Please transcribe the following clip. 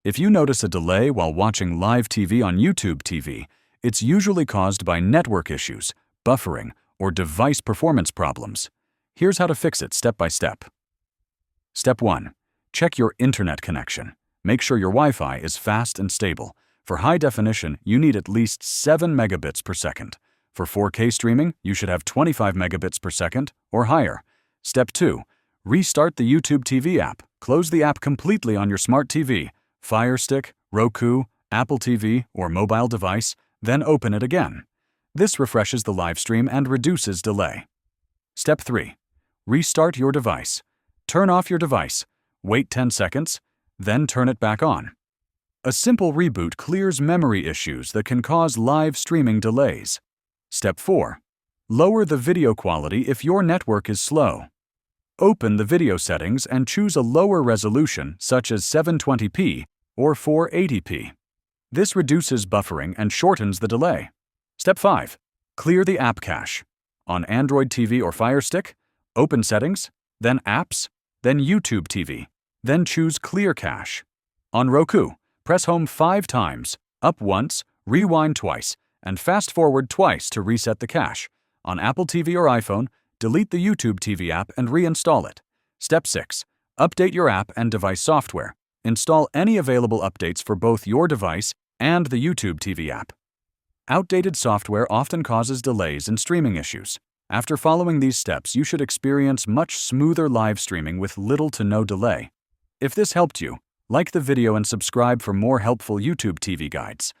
If you notice a delay while watching live TV on YouTube TV, it's usually caused by network issues, buffering, or device performance problems. Here's how to fix it step by step. Step 1. Check your internet connection. Make sure your Wi-Fi is fast and stable. For high definition, you need at least 7 megabits per second. For 4K streaming, you should have 25 megabits per second or higher. Step 2. Restart the YouTube TV app. Close the app completely on your smart TV, Fire Stick, Roku, Apple TV, or mobile device, then open it again. This refreshes the live stream and reduces delay. Step 3. Restart your device. Turn off your device. Wait 10 seconds, then turn it back on. A simple reboot clears memory issues that can cause live streaming delays. Step 4. Lower the video quality if your network is slow. Open the video settings and choose a lower resolution such as 720p or 480p. This reduces buffering and shortens the delay. Step 5. Clear the app cache. On Android TV or Fire Stick, open Settings, then Apps, then YouTube TV, then choose Clear Cache. On Roku, press Home 5 times, up once, rewind twice, and fast forward twice to reset the cache. On Apple TV or iPhone, delete the YouTube TV app and reinstall it. Step 6. Update your app and device software. Install any available updates for both your device and the YouTube TV app. Outdated software often causes delays and streaming issues. After following these steps, you should experience much smoother live streaming with little to no delay. If this helped you, like the video and subscribe for more helpful YouTube TV guides.